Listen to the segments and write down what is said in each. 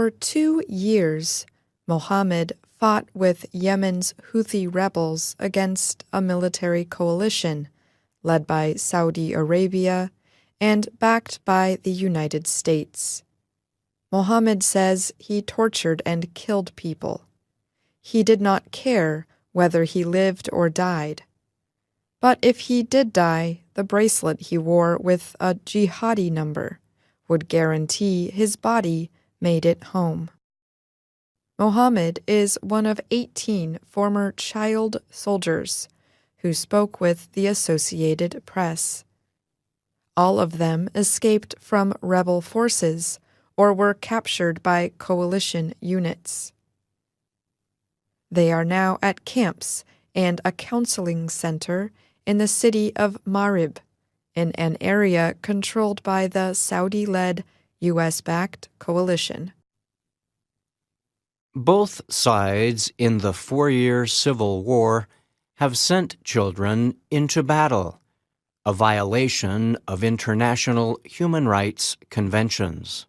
For 2 years, Mohammed fought with Yemen's Houthi rebels against a military coalition led by Saudi Arabia and backed by the United States. Mohammed says he tortured and killed people. He did not care whether he lived or died. But if he did die, the bracelet he wore with a jihadi number would guarantee his body made it home. Mohammed is one of 18 former child soldiers who spoke with the Associated Press. All of them escaped from rebel forces or were captured by coalition units. They are now at camps and a counseling center in the city of Marib, in an area controlled by the Saudi-led, U.S.-backed coalition. Both sides in the 4-year civil war have sent children into battle, a violation of international human rights conventions.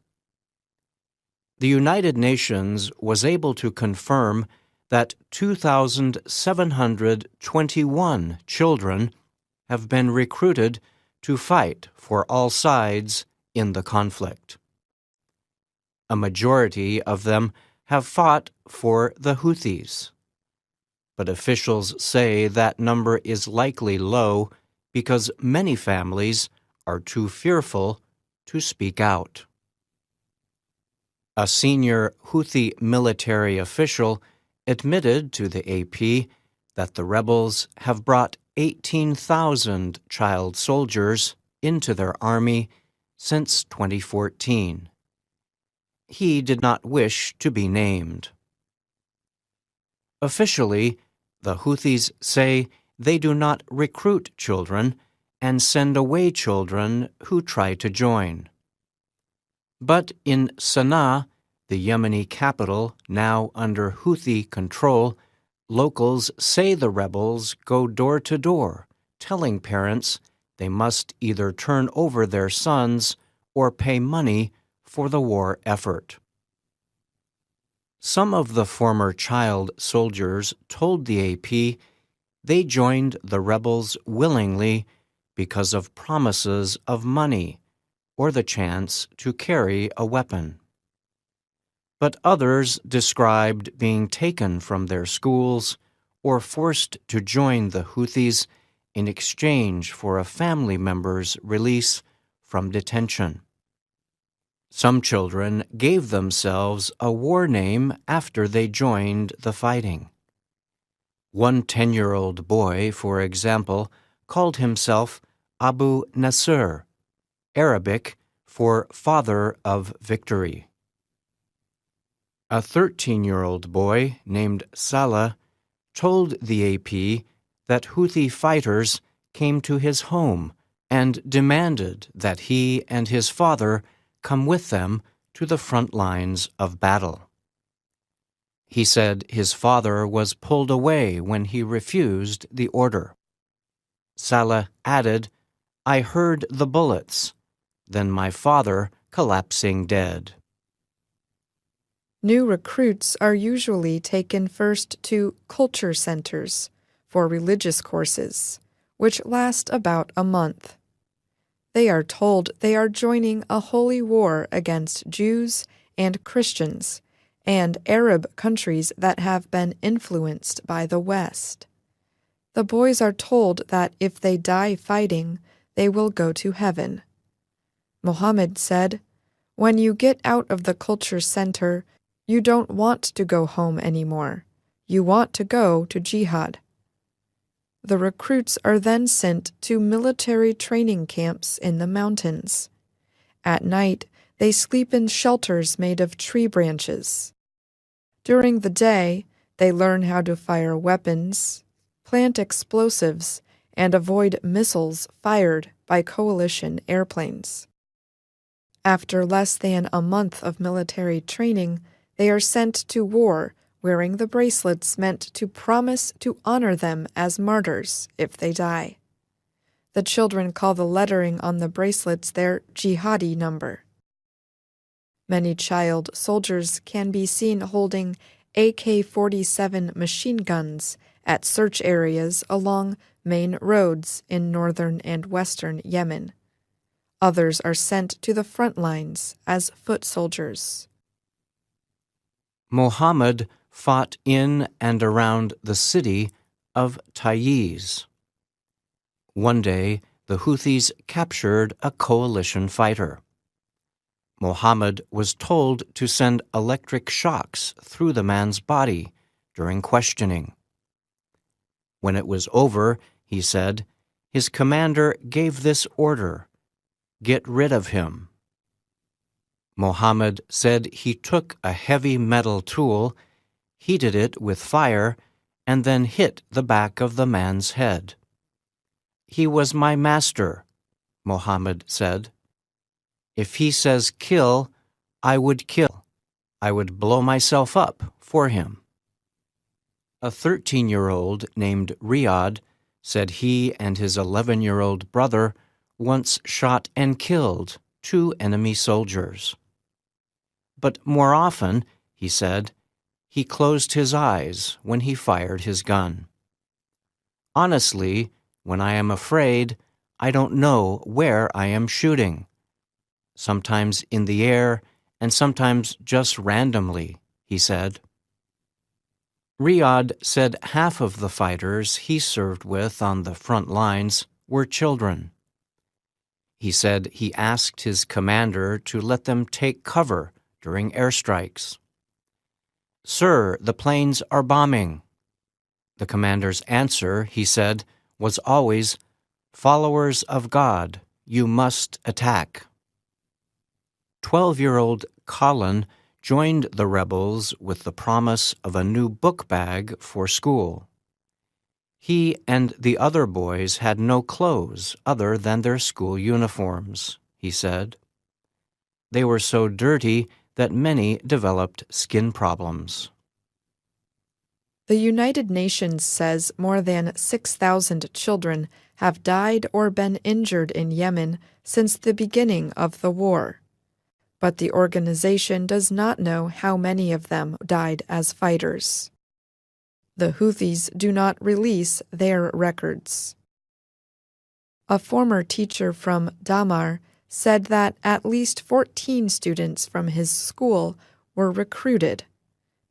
The United Nations was able to confirm that 2,721 children have been recruited to fight for all sides in the conflict. A majority of them have fought for the Houthis, but officials say that number is likely low because many families are too fearful to speak out. A senior Houthi military official admitted to the AP that the rebels have brought 18,000 child soldiers into their army since 2014. He did not wish to be named. Officially, the Houthis say they do not recruit children and send away children who try to join. But in Sana'a, the Yemeni capital, now under Houthi control, locals say the rebels go door to door, telling parents they must either turn over their sons or pay money for the war effort. Some of the former child soldiers told the AP they joined the rebels willingly because of promises of money or the chance to carry a weapon. But others described being taken from their schools or forced to join the Houthis in exchange for a family member's release from detention. Some children gave themselves a war name after they joined the fighting. One 10-year-old boy, for example, called himself Abu Nasr, Arabic for Father of Victory. A 13-year-old boy named Salah told the AP that Houthi fighters came to his home and demanded that he and his father come with them to the front lines of battle. He said his father was pulled away when he refused the order. Salah added, "I heard the bullets, then my father collapsing dead." New recruits are usually taken first to culture centers for religious courses, which last about a month. They are told they are joining a holy war against Jews and Christians and Arab countries that have been influenced by the West. The boys are told that if they die fighting, they will go to heaven. Mohammed said, "When you get out of the culture center, you don't want to go home anymore. You want to go to jihad." The recruits are then sent to military training camps in the mountains. At night, they sleep in shelters made of tree branches. During the day, they learn how to fire weapons, plant explosives, and avoid missiles fired by coalition airplanes. After less than a month of military training, they are sent to war wearing the bracelets meant to promise to honor them as martyrs if they die. The children call the lettering on the bracelets their jihadi number. Many child soldiers can be seen holding AK-47 machine guns at search areas along main roads in northern and western Yemen. Others are sent to the front lines as foot soldiers. Muhammad fought in and around the city of Taiz. One day, the Houthis captured a coalition fighter. Muhammad was told to send electric shocks through the man's body during questioning. When it was over, he said, his commander gave this order: "Get rid of him." Muhammad said he took a heavy metal tool, heated it with fire, and then hit the back of the man's head. "He was my master," Muhammad said. "If he says kill, I would kill. I would blow myself up for him." A 13-year-old named Riyadh said he and his 11-year-old brother once shot and killed 2 enemy soldiers. But more often, he said, he closed his eyes when he fired his gun. "Honestly, when I am afraid, I don't know where I am shooting. Sometimes in the air and sometimes just randomly," he said. Riyadh said half of the fighters he served with on the front lines were children. He said he asked his commander to let them take cover during airstrikes. "Sir, the planes are bombing." The commander's answer, he said, was always, "Followers of God, you must attack." 12-year-old Colin joined the rebels with the promise of a new book bag for school. He and the other boys had no clothes other than their school uniforms, he said. They were so dirty that many developed skin problems. The United Nations says more than 6,000 children have died or been injured in Yemen since the beginning of the war. But the organization does not know how many of them died as fighters. The Houthis do not release their records. A former teacher from Damar said that at least 14 students from his school were recruited.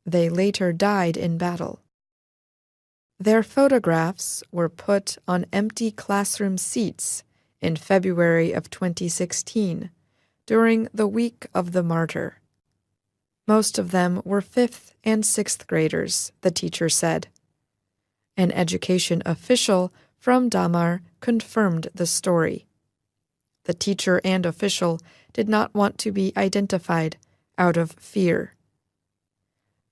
They later died in battle. Their photographs were put on empty classroom seats in February of 2016. During the week of the martyr. Most of them were 5th and 6th graders, the teacher said. An education official from Damar confirmed the story. The teacher and official did not want to be identified out of fear.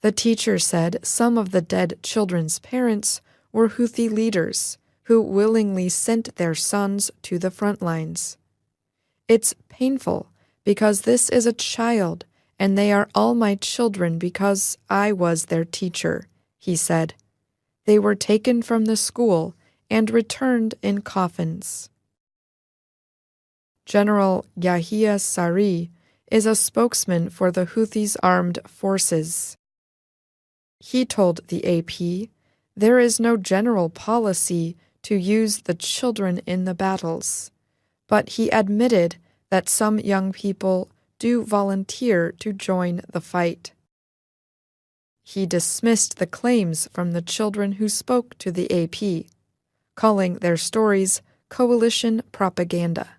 The teacher said some of the dead children's parents were Houthi leaders who willingly sent their sons to the front lines. "It's painful, because this is a child, and they are all my children because I was their teacher," he said. "They were taken from the school and returned in coffins." General Yahya Sari is a spokesman for the Houthis' armed forces. He told the AP, "There is no general policy to use the children in the battles," but he admitted that some young people do volunteer to join the fight. He dismissed the claims from the children who spoke to the AP, calling their stories coalition propaganda.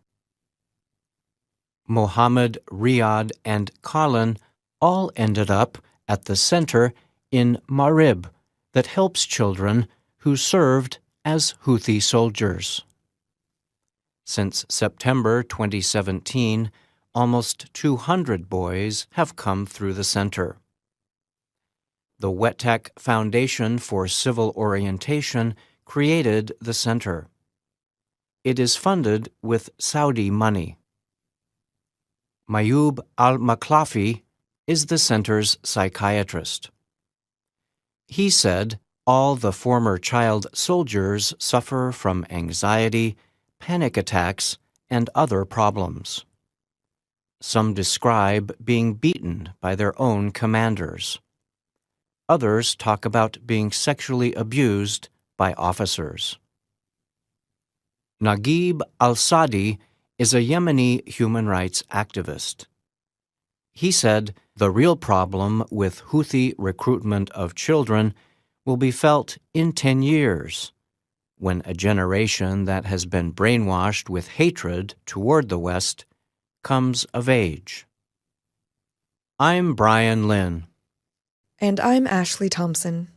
Muhammad, Riyadh, and Colin all ended up at the center in Marib that helps children who served as Houthi soldiers. Since September 2017, almost 200 boys have come through the center. The Wetak Foundation for Civil Orientation created the center. It is funded with Saudi money. Mayub al-Maklafi is the center's psychiatrist. He said all the former child soldiers suffer from anxiety, panic attacks, and other problems. Some describe being beaten by their own commanders. Others talk about being sexually abused by officers. Naguib al-Sadi is a Yemeni human rights activist. He said the real problem with Houthi recruitment of children will be felt in 10 years, when a generation that has been brainwashed with hatred toward the West comes of age. I'm Brian Lynn. And I'm Ashley Thompson.